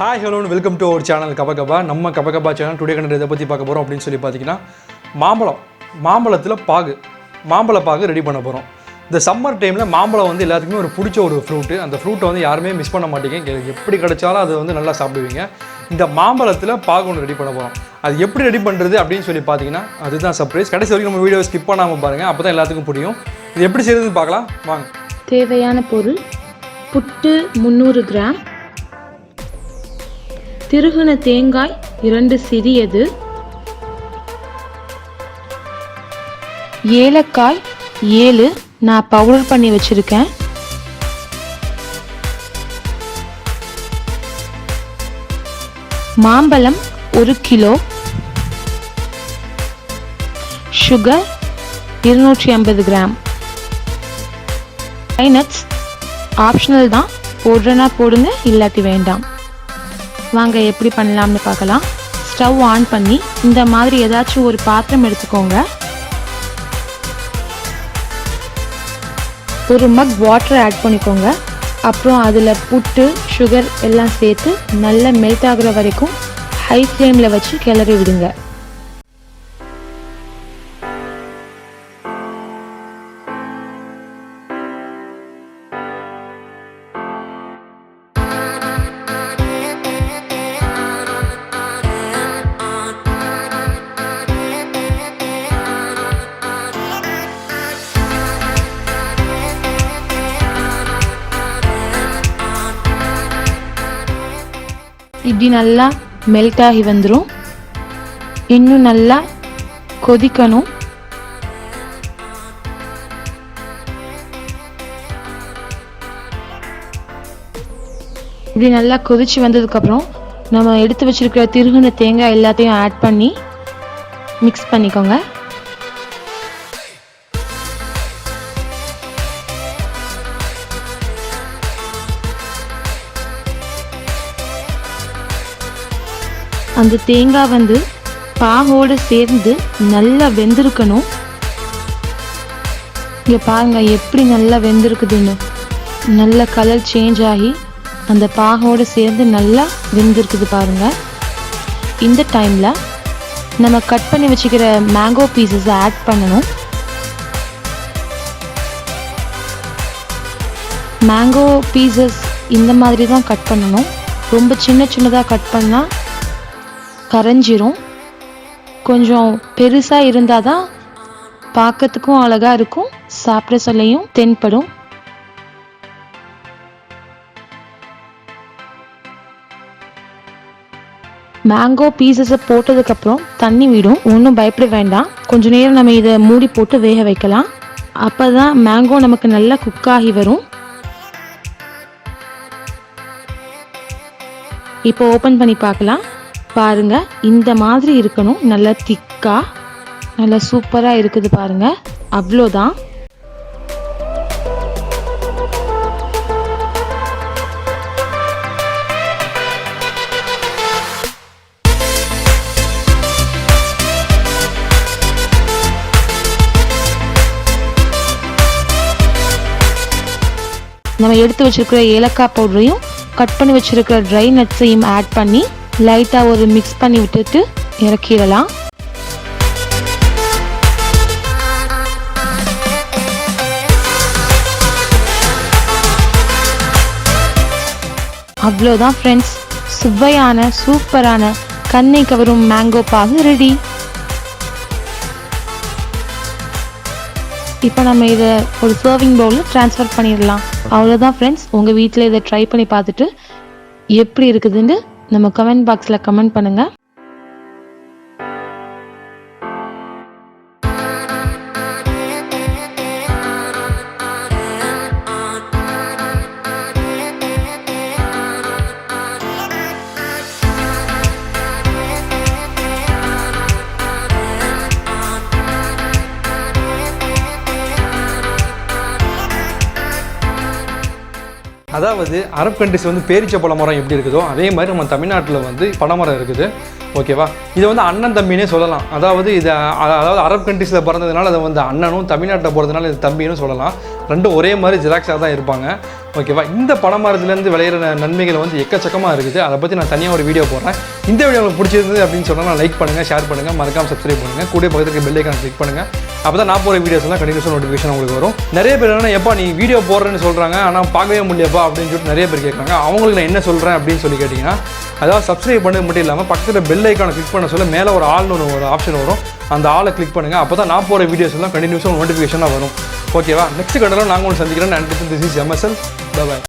Hi hello welcome to our channel Kapakapa. நம்ம Kapakapa channel today content இதை பற்றி பார்க்க போகிறோம் அப்படின்னு சொல்லி பார்த்தீங்கன்னா மாம்பழத்தில் மாம்பழ பாகு ரெடி பண்ண போகிறோம். இந்த சம்மர் டைமில் மாம்பழம் வந்து எல்லாத்துக்குமே ஒரு பிடிச்ச ஒரு ஃப்ரூட்டு. அந்த ஃப்ரூட்டை வந்து யாருமே மிஸ் பண்ண மாட்டீங்க. எப்படி கிடைச்சாலும் அது வந்து நல்லா சாப்பிடுவீங்க. இந்த மாம்பழத்தில் பாகு ஒன்று ரெடி பண்ண போகிறோம். அது எப்படி ரெடி பண்ணுறது அப்படின்னு சொல்லி பார்த்தீங்கன்னா அதுதான் சர்ப்ரைஸ். கடைசி வரைக்கும் நம்ம வீடியோ ஸ்கிப் பண்ணாமல் பாருங்கள், அப்போ தான் எல்லாத்துக்கும் புரியும். இது எப்படி செய்யறதுன்னு பார்க்கலாம் வாங்க. தேவையான பொருள்: புட்டு 300 கிராம், திருகுன தேங்காய் 2 சிறியது, ஏலக்காய் 7 நான் பவுடர் பண்ணி வச்சிருக்கேன், மாம்பழம் 1 kilo, sugar 250 gram. Nuts optional தான், போடுறனா போடுங்க, இல்லாட்டி வேண்டாம். வாங்க எப்படி பண்ணலாம்னு பார்க்கலாம். ஸ்டவ் ஆன் பண்ணி இந்த மாதிரி ஏதாச்சும் ஒரு பாத்திரம் எடுத்துக்கோங்க. ஒரு மக் வாட்டர் ஆட் பண்ணிக்கோங்க. அப்புறம் அதில் புட்டு சுகர் எல்லாம் சேர்த்து நல்லா மெல்ட் ஆகுற வரைக்கும் ஹை ஃப்ளேமில் வச்சு கிளறி விடுங்க. இப்படி நல்லா மெல்ட் ஆகி வந்துடும். இன்னும் நல்லா கொதிக்கணும். இப்படி நல்லா கொதிச்சு வந்ததுக்கப்புறம் நம்ம எடுத்து வச்சிருக்கிற திருகுன தேங்காய் எல்லாத்தையும் ஆட் பண்ணி மிக்ஸ் பண்ணிக்கோங்க. அந்த தேங்காய் வந்து பாகோடு சேர்ந்து நல்லா வெந்திருக்கணும். இங்கே பாருங்க எப்படி நல்லா வெந்திருக்குதுன்னு. நல்ல கலர் சேஞ்ச் ஆகி அந்த பாகோடு சேர்ந்து நல்லா வெந்திருக்குது பாருங்க. இந்த டைமில் நம்ம கட் பண்ணி வச்சுக்கிற மேங்கோ பீசஸை ஆட் பண்ணணும். மேங்கோ பீசஸ் இந்த மாதிரி தான் கட் பண்ணணும். ரொம்ப சின்னதாக கட் பண்ணால் கரைஞ்சிரும். கொஞ்சம் பெருசாக இருந்தால் தான் பார்க்கறதுக்கும் அழகாக இருக்கும், சாப்பிட சொல்லையும் தென்படும். மேங்கோ பீசஸை போட்டதுக்கப்புறம் தண்ணி விடும், ஒன்றும் பயப்பட வேண்டாம். கொஞ்ச நேரம் நம்ம இதை மூடி போட்டு வேக வைக்கலாம். அப்போ தான் மேங்கோ நமக்கு நல்லா குக் ஆகி வரும். இப்போ ஓப்பன் பண்ணி பார்க்கலாம். பாருங்க இந்த மாதிரி இருக்கணும். நல்லா திக்கா நல்லா சூப்பரா இருக்குது பாருங்க. அவ்வளோதான். நம்ம எடுத்து வச்சிருக்கிற ஏலக்காய் பவுடரையும் கட் பண்ணி வச்சிருக்கிற ட்ரை நட்ஸையும் ஆட் பண்ணி லைட்டாக ஒரு மிக்ஸ் பண்ணி விட்டுட்டு இறக்கிடலாம். அவ்வளோதான் ஃப்ரெண்ட்ஸ், சுவையான சூப்பரான கண்ணை கவரும் மேங்கோ பாகு ரெடி. இப்போ நம்ம இதை ஒரு சர்விங் பவுலில் ட்ரான்ஸ்ஃபர் பண்ணிடலாம். அவ்வளோதான் ஃப்ரெண்ட்ஸ், உங்கள் வீட்டில் இதை ட்ரை பண்ணி பார்த்துட்டு எப்படி இருக்குதுன்னு நம்ம கமெண்ட் பாக்ஸில் கமெண்ட் பண்ணுங்க. அதாவது அரப் கண்ட்ரிஸ் வந்து பேரிச்ச பழ மரம் எப்படி இருக்குதோ அதே மாதிரி நம்ம தமிழ்நாட்டில் வந்து பனைமரம் இருக்குது. ஓகேவா, இது வந்து அண்ணன் தம்பினே சொல்லலாம். அதாவது அதாவது அரப் கண்ட்ரிஸில் பிறந்ததுனால அதை வந்து அண்ணனும், தமிழ்நாட்டில் பிறந்ததுனால இது தம்பின்னு சொல்லலாம். ரெண்டும் ஒரே மாதிரி ஜெராக்ஸாக தான் இருப்பாங்க. ஓகேவா, இந்த பனைமரத்துலேருந்து விளையிற நன்மைகள் வந்து எக்கச்சக்கமாக இருக்குது. அதை பற்றி நான் தனியாக ஒரு வீடியோ போடுறேன். இந்த வீடியோ உங்களுக்கு பிடிச்சிருந்தது அப்படின்னு சொன்னால் லைக் பண்ணுங்கள், ஷேர் பண்ணுங்கள், மறக்காமல் சப்ஸ்கிரைப் பண்ணுங்கள், கூட பக்கத்துக்கு பெல் ஐக்கான் கிளிக் பண்ணுங்கள். அப்போ தான் நான் போகிற வீடியோஸ் எல்லாம் கண்டினியூஸாக நோட்டிஃபிகேஷன் உங்களுக்கு வரும். நிறைய பேர் என்னன்னா எப்பா நீ வீடியோ போடுறேன்னு சொல்கிறாங்க ஆனால் பார்க்கவே முடியப்பா அப்படின்னு சொல்லிட்டு நிறைய பேர் கேட்குறாங்க. அவங்களுக்கு நான் என்ன சொல்கிறேன் அப்படின்னு சொல்லி கேட்டிங்கன்னா, அதாவது சப்ஸ்கிரைப் பண்ணது மட்டும் இல்லாமல் பக்கத்தில் பெல் ஐக்கானை கிளிக் பண்ண சொல்ல மேலே ஒரு ஒரு ஆப்ஷன் வரும். அந்த ஆளை கிளிக் பண்ணுங்கள். அப்போ தான் நான் போகிற வீடியோஸ் எல்லாம் கண்டினியூஸாக நோட்டிஃபிகேஷனாக வரும். ஓகேவா, நெக்ஸ்ட் கண்டெல்லாம் நாங்கள் ஒன்று சந்திக்கிறேன். And this is MSL. By.